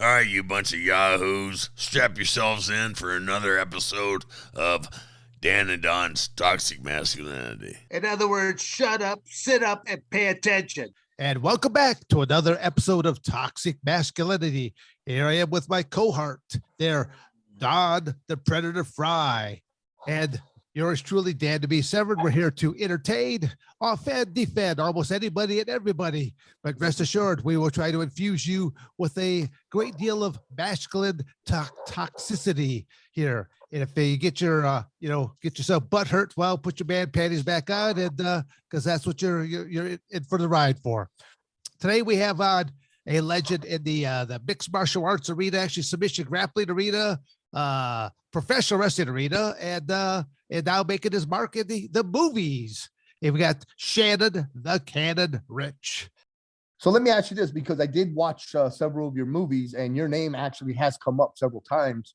All right, you bunch of yahoos, strap yourselves in for another episode of Dan and Don's Toxic Masculinity. In other words, shut up, sit up, and pay attention. And welcome back to another episode of Toxic Masculinity. Here I am with my cohort there, Don, the Predator Frye, and yours truly, Dan to be Severn. We're here to entertain, offend, defend almost anybody and everybody. But rest assured, we will try to infuse you with a great deal of masculine toxicity here. And if you get your, get yourself butt hurt, well, put your man panties back on, and because that's what you're in for the ride for. Today we have on a legend in the mixed martial arts arena, actually submission grappling arena, professional wrestling arena, and now making his mark in the movies. And we got Shannon the Cannon Ritch. So let me ask you this, because I did watch several of your movies, and your name actually has come up several times.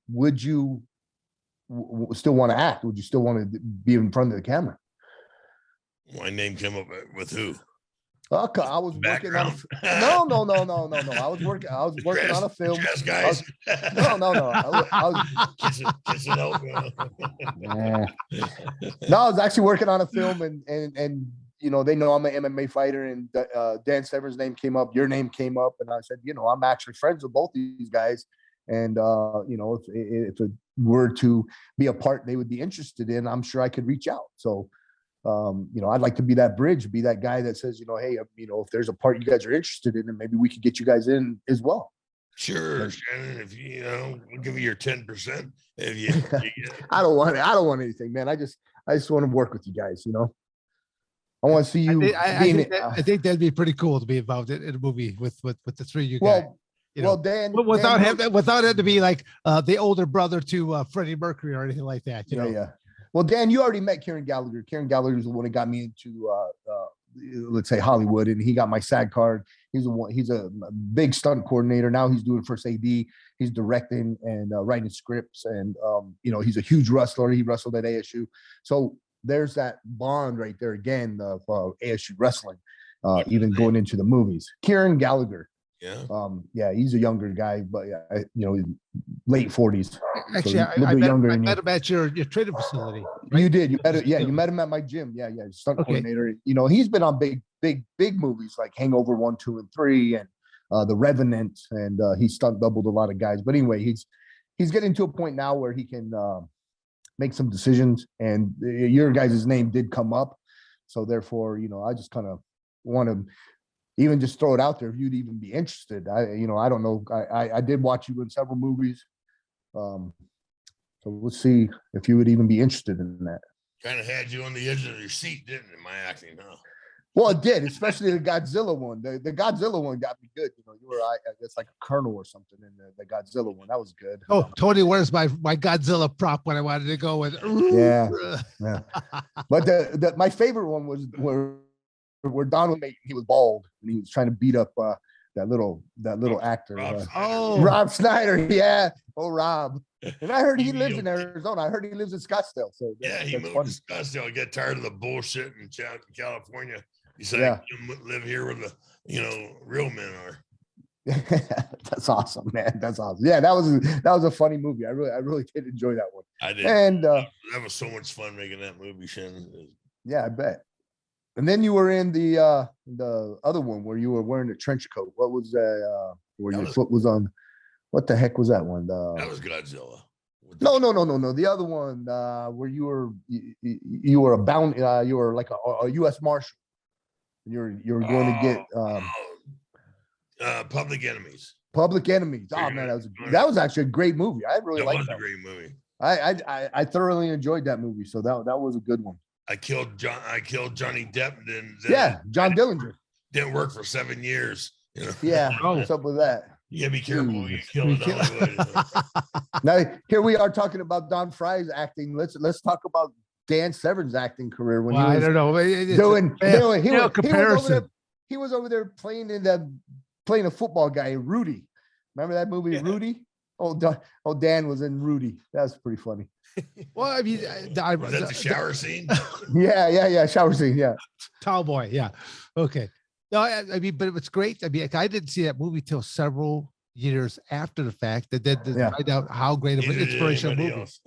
Would you still want to act? Would you still want to be in front of the camera? My name came up with who? Okay, I was working on no. I was working on a film. Guys. I was Kiss it out, no, I was actually working on a film, and they know I'm an MMA fighter, and Dan Severn's name came up, your name came up, and I said, I'm actually friends with both these guys, and if it were to be a part they would be interested in, I'm sure I could reach out. So I'd like to be that bridge, be that guy that says, hey, if there's a part you guys are interested in, and maybe we could get you guys in as well. Sure, Shannon. If we'll give you your 10%. If you I don't want anything, man. I just want to work with you guys. I want to see you. I think that'd be pretty cool to be involved in a movie with the three of you guys. Dan, without him to be like the older brother to Freddie Mercury or anything like that. Yeah. Well, Dan, you already met Kieran Gallagher. Kieran Gallagher is the one that got me into, let's say, Hollywood, and he got my SAG card. He's a big stunt coordinator. Now he's doing first AD. He's directing and writing scripts, and he's a huge wrestler. He wrestled at ASU. So there's that bond right there again of ASU wrestling, even going into the movies. Kieran Gallagher. Yeah. He's a younger guy, but late 40s. Actually, so I met him at your training facility. Right? You did. You met him. Yeah, you met him at my gym. Yeah, stunt coordinator. He's been on big movies like Hangover 1, 2, and 3, and The Revenant, and he stunt doubled a lot of guys. But anyway, he's getting to a point now where he can make some decisions, and your guys' name did come up. So therefore, I just kind of want to even just throw it out there if you'd even be interested. I don't know. I did watch you in several movies. So we'll see if you would even be interested in that. Kind of had you on the edge of your seat, didn't it? My acting, huh? Well, it did, especially the Godzilla one. The Godzilla one got me good. You were, I guess, like a colonel or something in the Godzilla one. That was good. Oh, Tony, where's my Godzilla prop when I wanted to go with? Yeah. But my favorite one was where Don he was bald and he was trying to beat up that little actor, Rob Schneider. Yeah, Rob. And I heard he lives in Arizona. I heard he lives in Scottsdale. So yeah, he moved to Scottsdale. I get tired of the bullshit in California. He said, "I live here where the real men are." That's awesome, man. That's awesome. Yeah, that was a funny movie. I really did enjoy that one. I did, and that was so much fun making that movie, Shannon. Yeah, I bet. And then you were in the other one where you were wearing a trench coat. What was that? Where your foot was on? What the heck was that one? That was Godzilla. No. The other one where you were a bounty. You were like a U.S. Marshal. You were going to get Public Enemies. Public Enemies. Oh man, that was actually a great movie. I really liked that. That was a great movie. I thoroughly enjoyed that movie. So that was a good one. I killed Johnny Depp. John Dillinger. Didn't work for 7 years. Yeah. What's up with that? You gotta be careful. You kill it. Now here we are talking about Don Frye's acting. Let's talk about Dan Severn's acting career when I don't know. He was over there playing a football guy, Rudy. Remember that movie, Rudy? Oh, Dan was in Rudy. That's pretty funny. Well, I mean, was that the shower scene? Yeah, shower scene. Yeah, tall boy. Yeah, okay. No, I mean, but it's great. I mean, I didn't see that movie till several years after the fact that then to Yeah. find out how great of an Neither did inspirational anybody movie. else.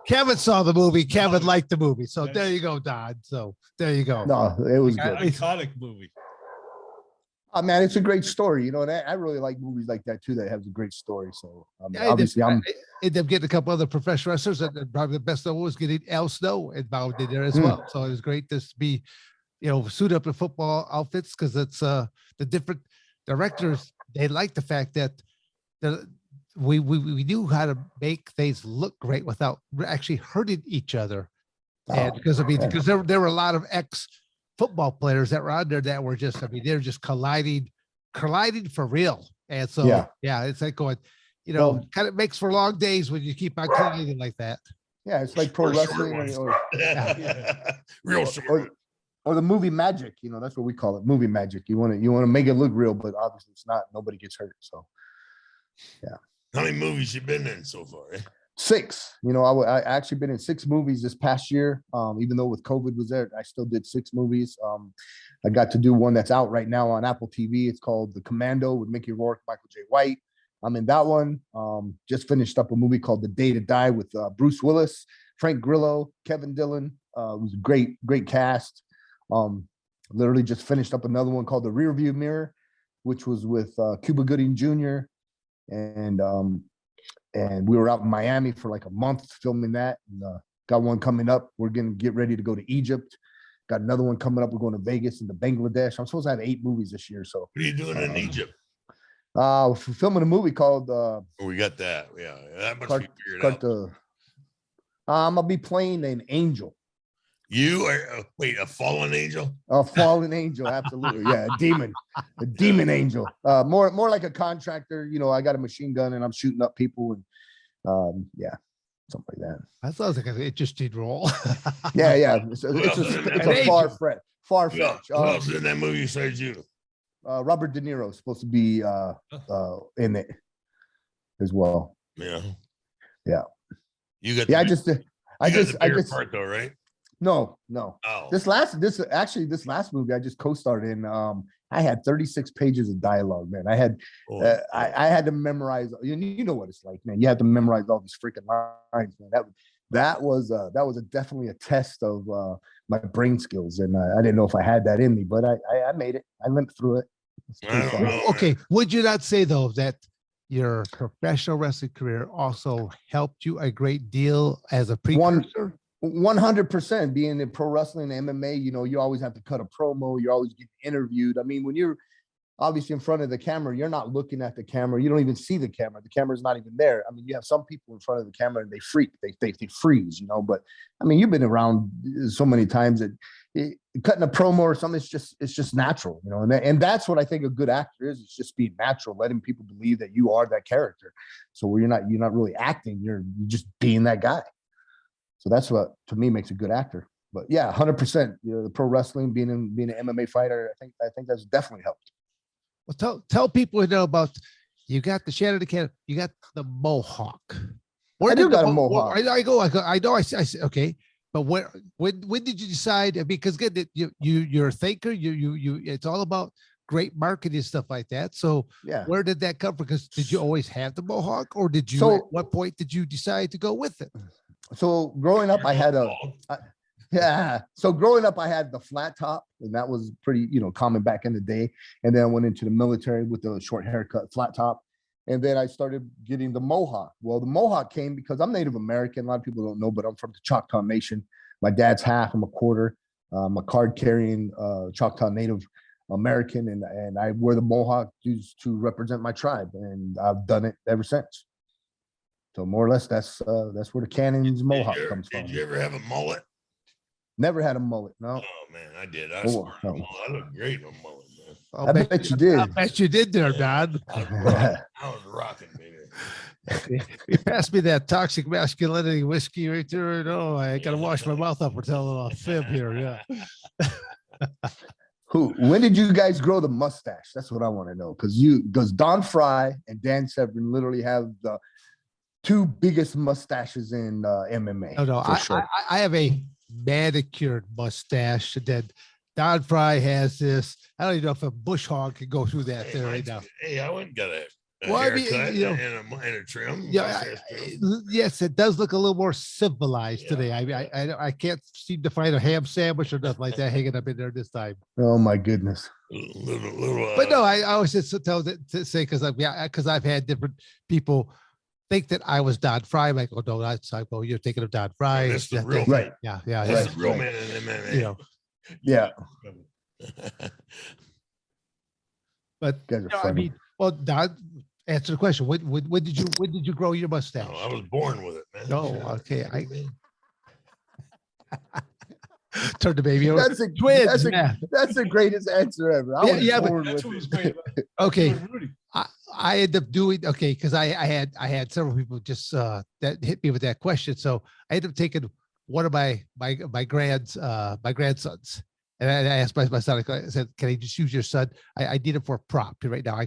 Kevin saw the movie. Kevin liked the movie. So there you go, Don. So there you go. No, it was Like, good. Iconic movie. Oh, man, it's a great story. You know, and I really like movies like that too. That has a great story. So Yeah, obviously, I ended up getting a couple other professional wrestlers, and probably the best of all was getting Al Snow involved in there as well. So it was great to be, suit up in football outfits, because it's the different directors. They like the fact that we knew how to make things look great without actually hurting each other. And because there were a lot of ex football players that were on there that were just, they're just colliding for real. And so, yeah, it's like going, kind of makes for long days when you keep on colliding like that. Yeah, it's like pro Or short wrestling ones. or Real short. or the movie magic. That's what we call it, movie magic. You want to make it look real, but obviously it's not. Nobody gets hurt. So, yeah. How many movies you been in so far? 6. I actually been in 6 movies this past year. Even though with COVID was there, I still did 6 movies. I got to do one that's out right now on Apple TV. It's called The Commando with Mickey Rourke, Michael Jai White. I'm in that one. Just finished up a movie called The Day to Die with Bruce Willis, Frank Grillo, Kevin Dillon. It was a great cast. Literally just finished up another one called The Rearview Mirror, which was with Cuba Gooding Jr. And we were out in Miami for like a month filming that. And, got one coming up. We're going to get ready to go to Egypt. Got another one coming up. We're going to Vegas and to Bangladesh. I'm supposed to have 8 movies this year. So What are you doing in Egypt? we're filming a movie called We got that. Yeah, that must be figured out. I'm gonna be playing an angel. You are a fallen angel? A fallen angel, absolutely. Yeah, a demon angel. More like a contractor. I got a machine gun and I'm shooting up people and yeah, something like that. That sounds like an interesting role. Yeah. It's a far fetch. Who else in that movie besides you? Robert De Niro is supposed to be in it as well. Yeah. Yeah. You got. I just part though, right? No. Oh. This last movie I just co-starred in. I had 36 pages of dialogue, man. I had to memorize. You know what it's like, man. You have to memorize all these freaking lines, man. That was definitely a test of my brain skills, and I didn't know if I had that in me, but I made it. I went through it. Okay, would you not say though that your professional wrestling career also helped you a great deal as a precursor? 100%. Being in pro wrestling and MMA, you always have to cut a promo. You're always getting interviewed. I mean, when you're obviously in front of the camera, you're not looking at the camera. You don't even see the camera. The camera's not even there. I mean, you have some people in front of the camera and they freak. They freeze, But I mean, you've been around so many times that cutting a promo or something, it's just natural, And that's what I think a good actor is. It's just being natural, letting people believe that you are that character. So where you're not really acting, you're just being that guy. So that's what to me makes a good actor. But yeah, 100%. The pro wrestling, being an MMA fighter, I think that's definitely helped. Well, tell people about. You got the Shannon Ritch. You got the mohawk. I do got a mohawk. I know. I okay, but when did you decide? Because again, you're a thinker. You. It's all about great marketing and stuff like that. So yeah, where did that come from? Because did you always have the mohawk, or did you? At what point did you decide to go with it? So growing up, I had So growing up, I had the flat top, and that was pretty, common back in the day. And then I went into the military with the short haircut, flat top. And then I started getting the mohawk. Well, the mohawk came because I'm Native American. A lot of people don't know, but I'm from the Choctaw Nation. My dad's half, I'm a quarter. I'm a card-carrying Choctaw Native American, and I wear the mohawk to represent my tribe, and I've done it ever since. So more or less, that's where the cannon's mohawk comes from. Did you ever have a mullet? Never had a mullet, no. Oh man, I did. I look great in a mullet, man. I bet you did. I bet you did there, Don. I was rocking, baby. You passed me that toxic masculinity whiskey right there. No, I gotta wash my mouth up for telling a fib here. Yeah. When did you guys grow the mustache? That's what I want to know. Because Don Frye and Dan Severn literally have the 2 biggest mustaches in MMA. No, sure. I have a manicured mustache that Don Frye has this. I don't even know if a bush hog could go through that there right now. Hey, I wouldn't got a Well, I mean, haircut you know, and a trim. Yeah, yes, it does look a little more civilized today. I mean, I can't seem to find a ham sandwich or nothing like that hanging up in there this time. Oh my goodness. But no, I always just tell to say because I've had different people think that I was Don Frye. I'm like, oh no, that's like, well, you're thinking of Don Frye. That's the real right. Yeah, That's right, the real man in MMA. You know, yeah. But You guys are I mean, well, Don, answer the question. When did you grow your mustache? Oh, I was born with it, man. No, okay. Turn the baby over. That's the greatest answer ever. I was born with it. Okay. I ended up doing because I had several people just that hit me with that question. So I ended up taking one of my grandsons. And I asked my son, I said, can I just use your son? I need him for a prop right now. I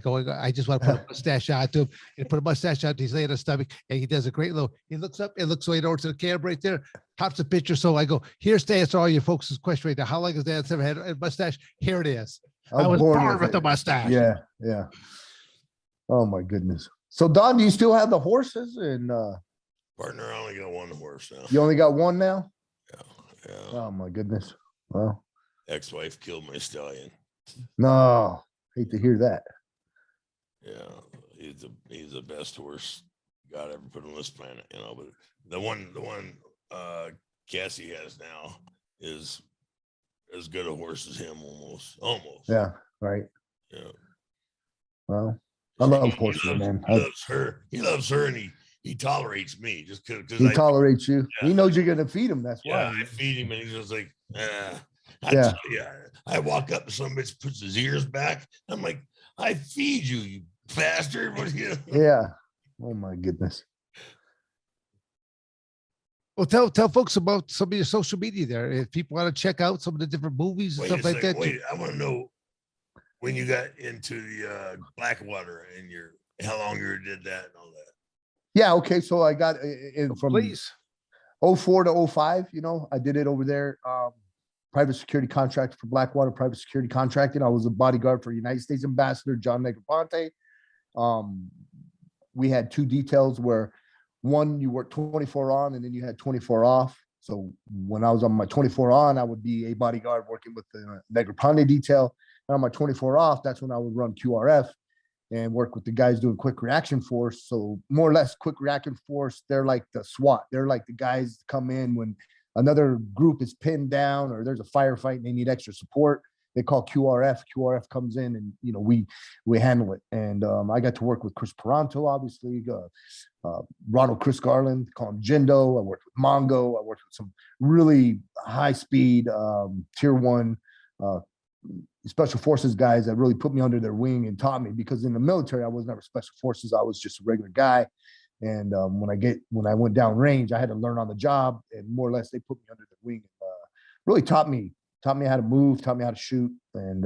just want to put a mustache onto him and put a mustache on. He's laying on his stomach and he does a great little, he looks up and looks right over to the camera right there, pops a picture. So I go, here's to answer all your folks' question right now. How long has Dan Severn had a mustache? Here it is. I was born with the mustache. Yeah. Yeah. Oh my goodness. So Don, do you still have the horses? And Partner, I only got one horse now. You only got one now? Yeah. Oh my goodness. Well, ex-wife killed my stallion. No, hate to hear that. Yeah, he's the best horse God ever put on this planet, you know. But the one Cassie has now is as good a horse as him, almost. Yeah, right. Yeah. Well, I love horses, man. He loves her, and he tolerates me just because he tolerates you. Yeah. He knows you're gonna feed him. That's why. I feed him, and he's just like, yeah. I walk up to some bitch, puts his ears back. I'm like, I feed you, you bastard. Yeah. Oh my goodness. Well, tell folks about some of your social media there. If people want to check out some of the different movies and stuff like that. Wait, I want to know when you got into the Blackwater and how long you did that and all that. Yeah. Okay. So I got in from 04 to 05. You know, I did it over there. Private security contract for Blackwater, private security contracting. I was a bodyguard for United States Ambassador John Negroponte. We had two details where one, you worked 24 on and then you had 24 off. So when I was on my 24 on, I would be a bodyguard working with the Negroponte detail. And on my 24 off, that's when I would run QRF and work with the guys doing quick reaction force. So more or less quick reaction force, they're like the SWAT. They're like the guys that come in when another group is pinned down or there's a firefight and they need extra support. They call QRF. QRF comes in and, you know, we handle it. And I got to work with Chris Peranto, obviously, Ronald Chris Garland, call him Jindo. I worked with Mongo. I worked with some really high speed tier 1 special forces guys that really put me under their wing and taught me, because in the military, I was never special forces. I was just a regular guy. And when I went down range, I had to learn on the job, and more or less they put me under the wing and really taught me how to move, taught me how to shoot. And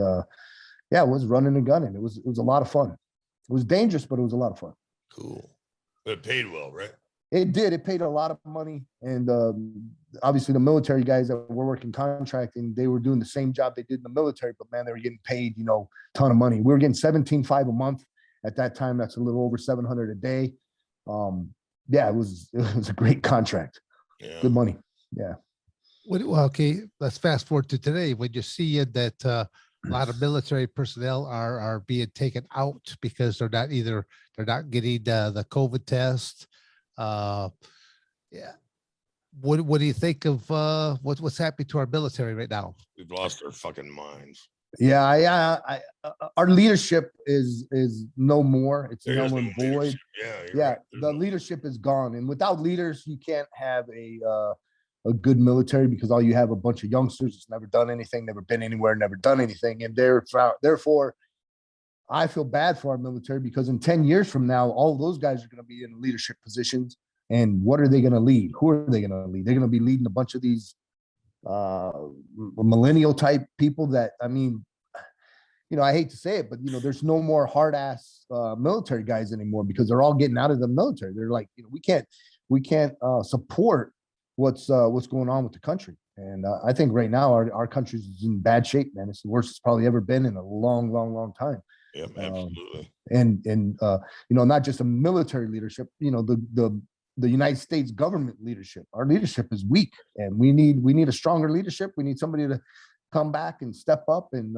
yeah, it was running and gunning. It was a lot of fun. It was dangerous, but it was a lot of fun. Cool. But it paid well, right? It did. It paid a lot of money. And obviously the military guys that were working contracting, they were doing the same job they did in the military, but man, they were getting paid, you know, a ton of money. We were getting $17,500 a month at that time. That's a little over $700 a day. Yeah, it was a great contract. Yeah. Good money. Yeah. Well, okay, let's fast forward to today. When you see that a lot of military personnel are being taken out because they're not getting the COVID test. Yeah. What do you think of what's happening to our military right now? We've lost our fucking minds. Yeah, our leadership is no more. It's null and void. Yeah, the leadership is gone, and without leaders, you can't have a good military, because all you have a bunch of youngsters that's never done anything, never been anywhere, never done anything, and therefore, I feel bad for our military, because in 10 years from now, all those guys are going to be in leadership positions, and what are they going to lead? Who are they going to lead? They're going to be leading a bunch of these millennial type people that, I mean, you know, I hate to say it, but, you know, there's no more hard ass military guys anymore, because they're all getting out of the military. They're like, you know, we can't support what's going on with the country. And I think right now our country's in bad shape, man. It's the worst it's probably ever been in a long, long, long time. Yeah, absolutely. And not just a military leadership, the United States government leadership. Our leadership is weak, and we need a stronger leadership. We need somebody to come back and step up and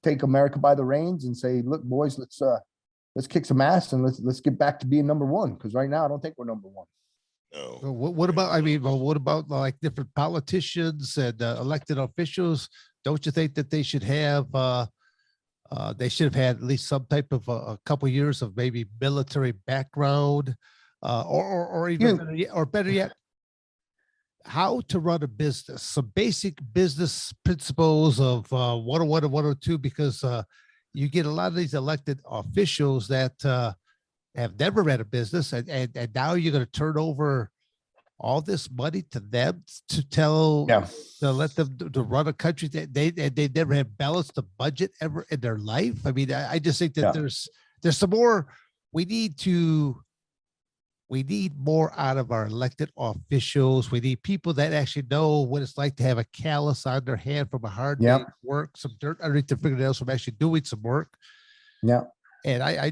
take America by the reins and say, look, boys, let's kick some ass and let's get back to being number one. Because right now I don't think we're number one. No. So what about like different politicians and elected officials? Don't you think that they should have had at least some type of a couple years of maybe military background, or even better yet, how to run a business, some basic business principles of 101 and 102, because you get a lot of these elected officials that have never ran a business, and now you're going to turn over all this money to them to let them to run a country that they never have balanced the budget ever in their life. I mean, I just think that there's some more. We need more out of our elected officials. We need people that actually know what it's like to have a callus on their hand from a hard day's work, some dirt underneath their fingernails from actually doing some work. Yeah. And I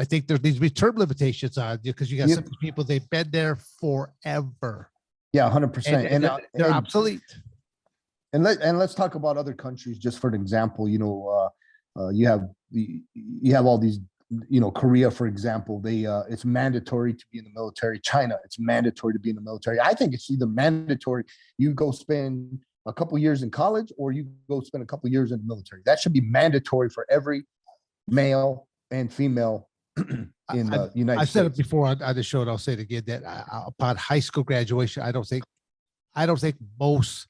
think there needs to be term limitations on you, because you got some people, they've been there forever. Yeah, 100%. And they're obsolete. And let's talk about other countries just for an example. You have all these, Korea, for example, it's mandatory to be in the military. China, it's mandatory to be in the military. I think it's either mandatory, you go spend a couple years in college, or you go spend a couple years in the military. That should be mandatory for every male and female in the United States. I've said it before on the show, and I'll say it again, that upon high school graduation, I don't think most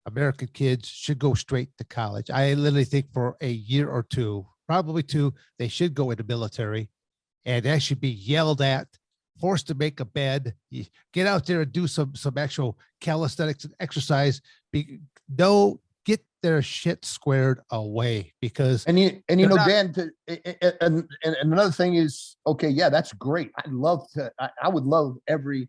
American kids should go straight to college. I literally think for a year or two, probably two, they should go into military, and they should be yelled at, forced to make a bed, get out there and do some actual calisthenics and exercise. Get their shit squared away, because Dan, and another thing is, okay, yeah, that's great. I would love every,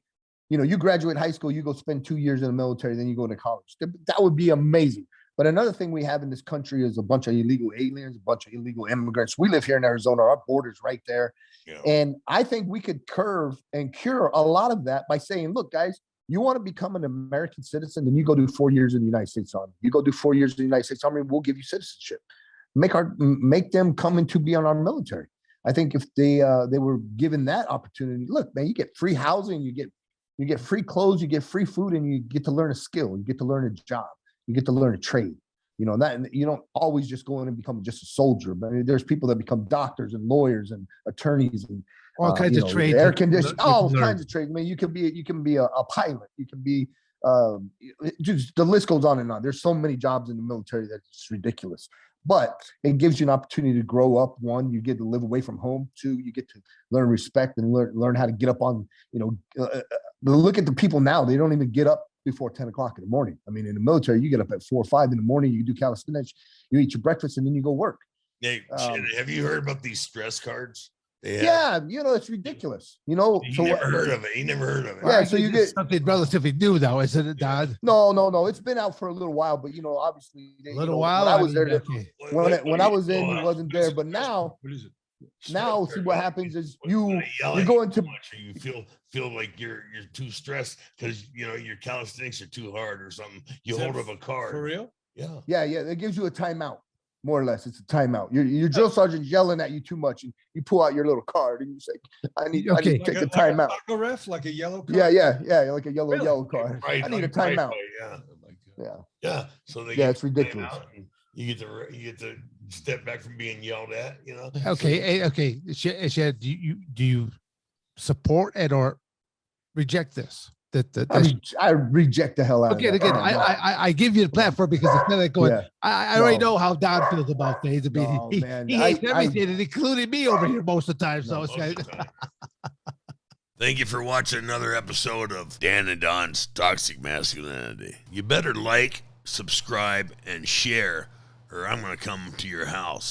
you graduate high school, you go spend 2 years in the military, then you go to college. That would be amazing. But another thing we have in this country is a bunch of illegal aliens, a bunch of illegal immigrants. We live here in Arizona, our border's right there. Yeah. And I think we could curve and cure a lot of that by saying, look, guys, you want to become an American citizen, then you go do 4 years in the United States Army. You go do 4 years in the United States Army, we'll give you citizenship. Make them come in to be on our military. I think if they were given that opportunity, look, man, you get free housing, you get free clothes, you get free food, and you get to learn a skill, you get to learn a job, you get to learn a trade. That you don't always just go in and become just a soldier, but there's people that become doctors and lawyers and attorneys and all kinds of trades, air conditioning, all kinds of trades. I mean, you can be a pilot, you can be just the list goes on and on. There's so many jobs in the military that it's ridiculous. But it gives you an opportunity to grow up. One, you get to live away from home. Two, you get to learn respect and learn how to get up on, look at the people now. They don't even get up before 10 o'clock in the morning. I mean, in the military, you get up at 4 or 5 in the morning, you do calisthenics, you eat your breakfast, and then you go work. Hey, Shannon, have you heard about these stress cards? Yeah, it's ridiculous. You never heard of it. You never heard of it. Yeah, so you get something relatively new, though, isn't it, Don? No. It's been out for a little while, but obviously, while. When I was there, when I was in, it wasn't there. But now, now see what happens is you go into you feel like you're too stressed because your calisthenics are too hard or something. You hold up a card. For real? Yeah. It gives you a timeout. More or less, it's a timeout. Your drill sergeant's yelling at you too much, and you pull out your little card and you say, "I need to take a timeout." Like a ref, like a yellow card. Yeah, like a yellow card. Right, I need a timeout. Yeah. So it's ridiculous. You get to step back from being yelled at. Okay. Shad, do you support and or reject this? I reject the hell out of it. Again, I give you the platform because it's kind of like going, I already know how Don feels about things. I mean, he hates everything, including me over here most of the time. So it's kind of... Thank you for watching another episode of Dan and Don's Toxic Masculinity. You better like, subscribe, and share, or I'm going to come to your house.